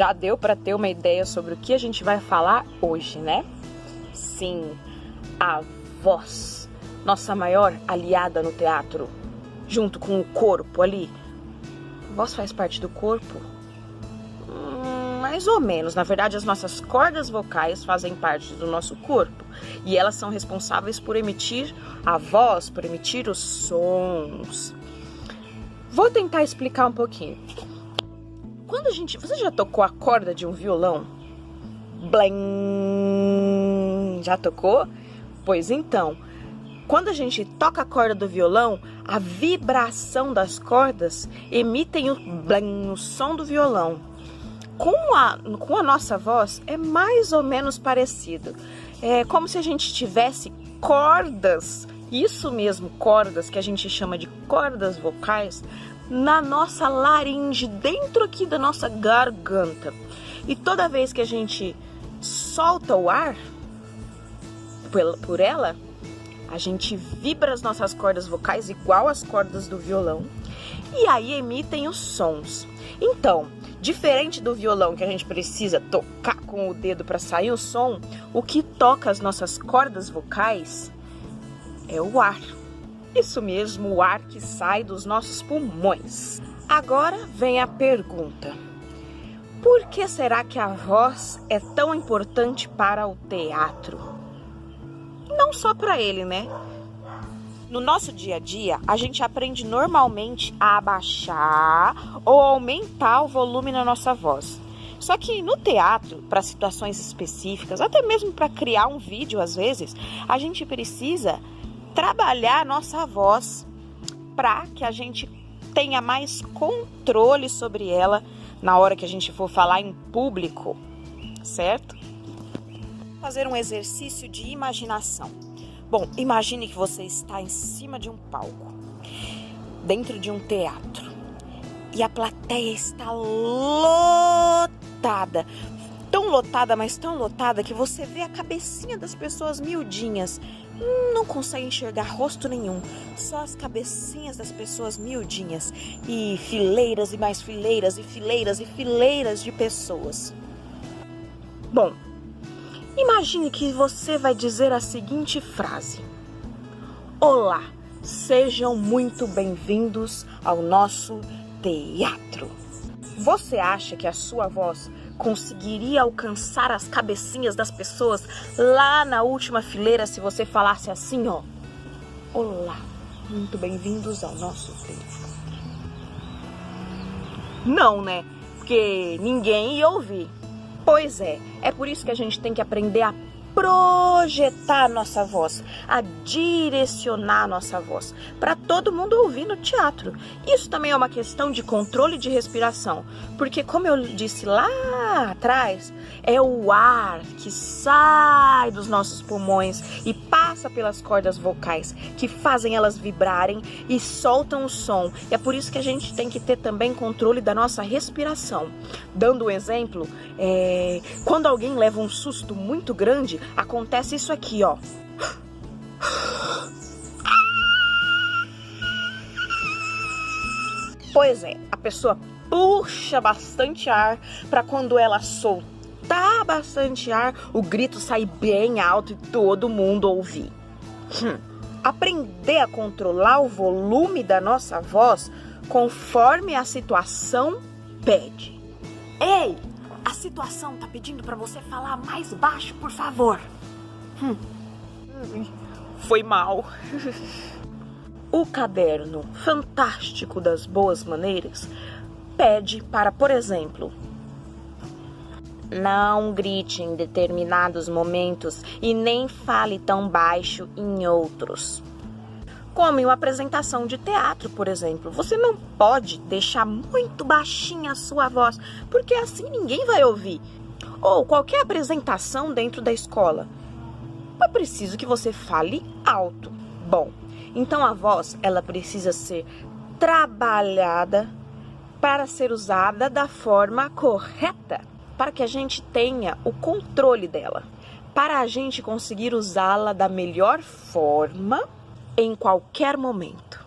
já deu para ter uma ideia sobre o que a gente vai falar hoje, né? Sim, a voz, nossa maior aliada no teatro, junto com o corpo ali. A voz faz parte do corpo? Mais ou menos. Na verdade, as nossas cordas vocais fazem parte do nosso corpo e elas são responsáveis por emitir a voz, por emitir os sons. Vou tentar explicar um pouquinho. Você já tocou a corda de um violão? Blim! Já tocou? Pois então, quando a gente toca a corda do violão, a vibração das cordas emitem o blim, o som do violão. Com a nossa voz é mais ou menos parecido. É como se a gente tivesse cordas, isso mesmo, cordas que a gente chama de cordas vocais, na nossa laringe, dentro aqui da nossa garganta. E toda vez que a gente solta o ar por ela, a gente vibra as nossas cordas vocais igual as cordas do violão. E aí emitem os sons. Então, diferente do violão que a gente precisa tocar com o dedo para sair o som, o que toca as nossas cordas vocais é o ar. Isso mesmo, o ar que sai dos nossos pulmões. Agora vem a pergunta: por que será que a voz é tão importante para o teatro? Não só para ele, né? No nosso dia a dia, a gente aprende normalmente a abaixar ou aumentar o volume na nossa voz. Só que no teatro, para situações específicas, até mesmo para criar um vídeo às vezes, a gente precisa trabalhar a nossa voz para que a gente tenha mais controle sobre ela na hora que a gente for falar em público, certo? Vou fazer um exercício de imaginação. Bom, imagine que você está em cima de um palco, dentro de um teatro, e a plateia está lotada, tão lotada, mas tão lotada que você vê a cabecinha das pessoas miudinhas, não consegue enxergar rosto nenhum, só as cabecinhas das pessoas miudinhas, e fileiras e mais fileiras e fileiras e fileiras de pessoas. Bom, imagine que você vai dizer a seguinte frase: olá, sejam muito bem-vindos ao nosso teatro. Você acha que a sua voz conseguiria alcançar as cabecinhas das pessoas lá na última fileira se você falasse assim, ó? Olá, muito bem-vindos ao nosso teatro. Não, né? Porque ninguém ia ouvir. Pois é por isso que a gente tem que aprender a projetar a nossa voz, a direcionar a nossa voz, para todo mundo ouvir no teatro. Isso também é uma questão de controle de respiração, porque como eu disse lá atrás, é o ar que sai dos nossos pulmões e passa pelas cordas vocais, que fazem elas vibrarem e soltam o som. E é por isso que a gente tem que ter também controle da nossa respiração. Dando um exemplo, quando alguém leva um susto muito grande, acontece isso aqui, ó. Pois é, a pessoa puxa bastante ar para quando ela soltar bastante ar, o grito sair bem alto e todo mundo ouvir. Aprender a controlar o volume da nossa voz conforme a situação pede. Ei! A situação tá pedindo para você falar mais baixo, por favor. Foi mal. O caderno fantástico das boas maneiras pede para, por exemplo, não grite em determinados momentos e nem fale tão baixo em outros. Como em uma apresentação de teatro, por exemplo. Você não pode deixar muito baixinha a sua voz, porque assim ninguém vai ouvir. Ou qualquer apresentação dentro da escola. É preciso que você fale alto. Bom, então a voz, ela precisa ser trabalhada para ser usada da forma correta, para que a gente tenha o controle dela, para a gente conseguir usá-la da melhor forma em qualquer momento.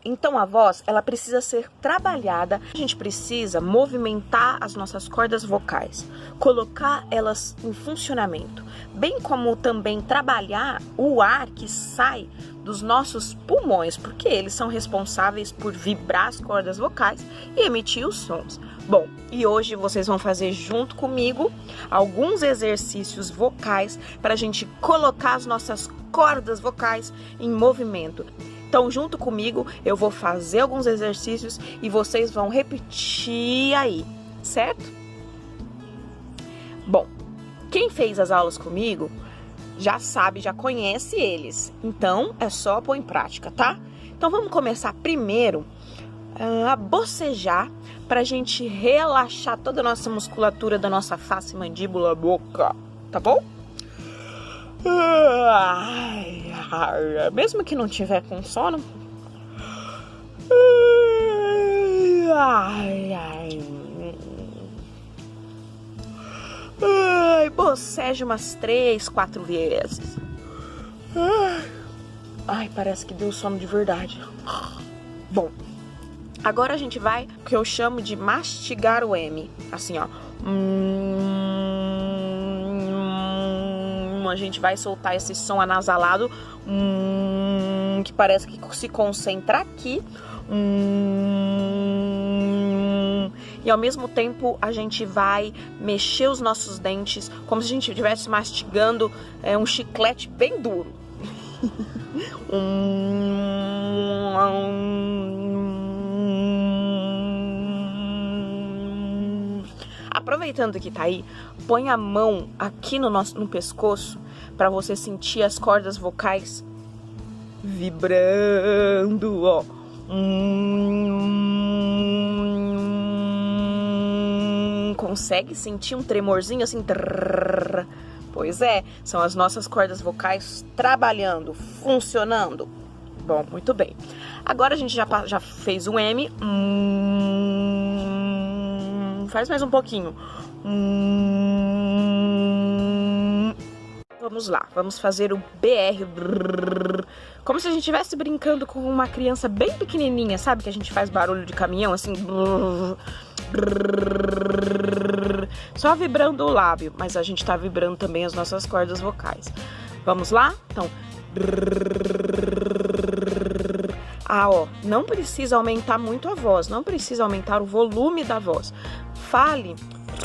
Então a voz, ela precisa ser trabalhada. A gente precisa movimentar as nossas cordas vocais, colocar elas em funcionamento, bem como também trabalhar o ar que sai dos nossos pulmões, porque eles são responsáveis por vibrar as cordas vocais e emitir os sons. Bom, e hoje vocês vão fazer junto comigo alguns exercícios vocais para a gente colocar as nossas cordas vocais em movimento. Então, junto comigo, eu vou fazer alguns exercícios e vocês vão repetir aí, certo? Bom, quem fez as aulas comigo já sabe, já conhece eles. Então, é só pôr em prática, tá? Então, vamos começar primeiro a bocejar pra gente relaxar toda a nossa musculatura da nossa face, mandíbula, boca, tá bom? Mesmo que não tiver com sono. Boceja umas 3, 4 vezes. Ai, parece que deu sono de verdade. Bom, agora a gente vai, o que eu chamo de mastigar o M. Assim, ó. A gente vai soltar esse som anasalado, que parece que se concentra aqui. E ao mesmo tempo a gente vai mexer os nossos dentes como se a gente estivesse mastigando um chiclete bem duro. Aproveitando que tá aí, põe a mão aqui no pescoço para você sentir as cordas vocais vibrando, ó. Consegue sentir um tremorzinho assim? Trrr. Pois é, são as nossas cordas vocais trabalhando, funcionando. Bom, muito bem. Agora a gente já fez um M. Faz mais um pouquinho. Vamos lá, vamos fazer o BR. Como se a gente estivesse brincando com uma criança bem pequenininha, sabe? Que a gente faz barulho de caminhão, assim. Só vibrando o lábio, mas a gente tá vibrando também as nossas cordas vocais. Vamos lá? Então. Ó, não precisa aumentar muito a voz, não precisa aumentar o volume da voz. Fale,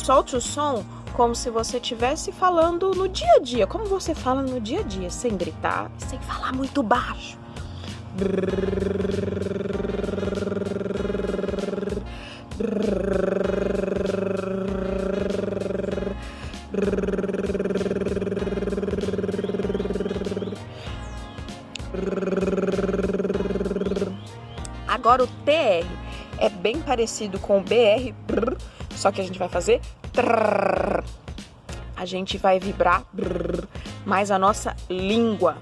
solte o som como se você estivesse falando no dia a dia, como você fala no dia a dia, sem gritar, sem falar muito baixo. Agora o TR é bem parecido com o BR, só que a gente vai fazer trrr. A gente vai vibrar mais a nossa língua.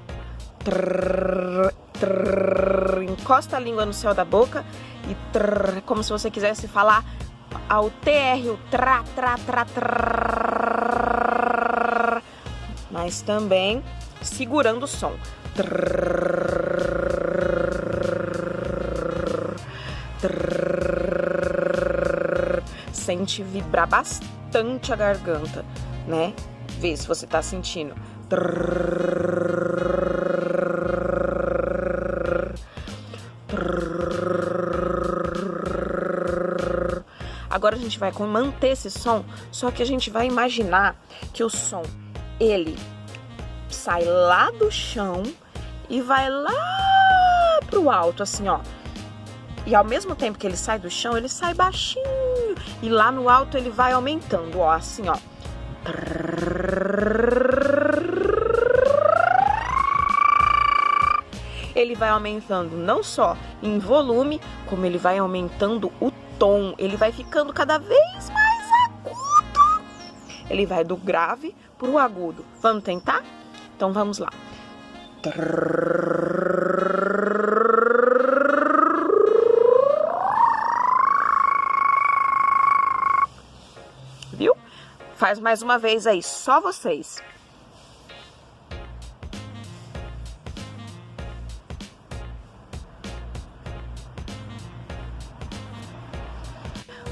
Trrr, trrr. Encosta a língua no céu da boca e trrr, como se você quisesse falar ao TR, o tra, tra, tra, trrr, mas também segurando o som. Sente vibrar bastante a garganta, né? Vê se você tá sentindo. Agora a gente vai manter esse som, só que a gente vai imaginar que o som, ele sai lá do chão e vai lá pro alto, assim, ó. E ao mesmo tempo que ele sai do chão, ele sai baixinho. E lá no alto ele vai aumentando, ó, assim, ó. Ele vai aumentando não só em volume, como ele vai aumentando o tom. Ele vai ficando cada vez mais agudo. Ele vai do grave pro agudo. Vamos tentar? Então vamos lá. Viu? Faz mais uma vez aí, só vocês.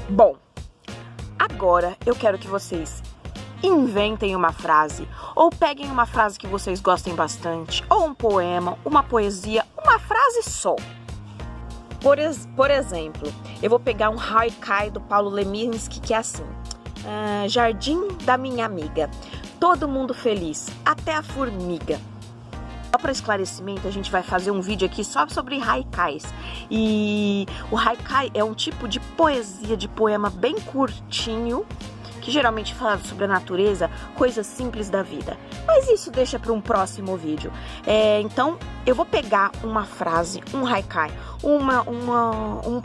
Bom, agora eu quero que vocês inventem uma frase, ou peguem uma frase que vocês gostem bastante, ou um poema, uma poesia, uma frase só. Por exemplo, eu vou pegar um haikai do Paulo Leminski, que é assim: Jardim da minha amiga, todo mundo feliz, até a formiga. Só para esclarecimento, a gente vai fazer um vídeo aqui só sobre haikais. E o haikai é um tipo de poesia, de poema bem curtinho, que geralmente fala sobre a natureza, coisas simples da vida. Mas isso deixa para um próximo vídeo. Então, eu vou pegar uma frase, um haikai, um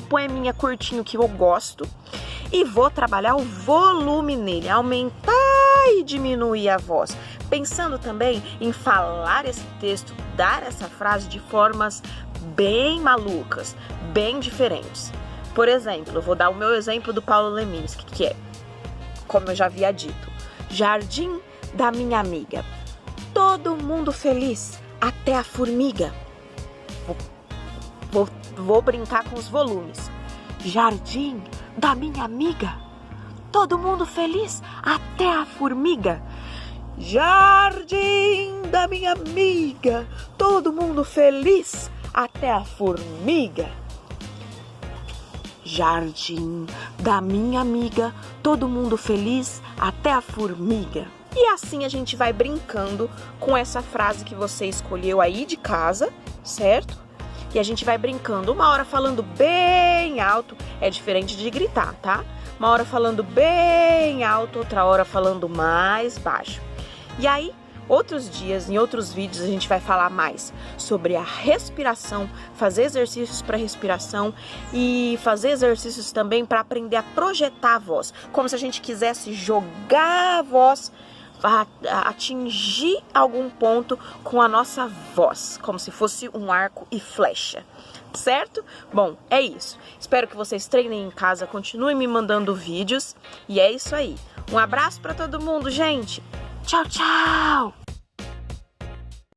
poeminha curtinho que eu gosto, e vou trabalhar o volume nele, aumentar e diminuir a voz, pensando também em falar esse texto, dar essa frase de formas bem malucas, bem diferentes. Por exemplo, eu vou dar o meu exemplo do Paulo Leminski, que é, como eu já havia dito: jardim da minha amiga, todo mundo feliz, até a formiga. Vou brincar com os volumes. Jardim da minha amiga, todo mundo feliz, até a formiga. Jardim da minha amiga, todo mundo feliz, até a formiga. Jardim da minha amiga, todo mundo feliz, até a formiga. E assim a gente vai brincando com essa frase que você escolheu aí de casa, certo? E a gente vai brincando, uma hora falando bem alto, é diferente de gritar, tá? Uma hora falando bem alto, outra hora falando mais baixo. E aí, outros dias, em outros vídeos, a gente vai falar mais sobre a respiração, fazer exercícios para respiração e fazer exercícios também para aprender a projetar a voz, como se a gente quisesse jogar a voz, atingir algum ponto com a nossa voz, como se fosse um arco e flecha, certo? Bom, é isso. Espero que vocês treinem em casa, continuem me mandando vídeos, e é isso aí. Um abraço para todo mundo, gente! Tchau, tchau!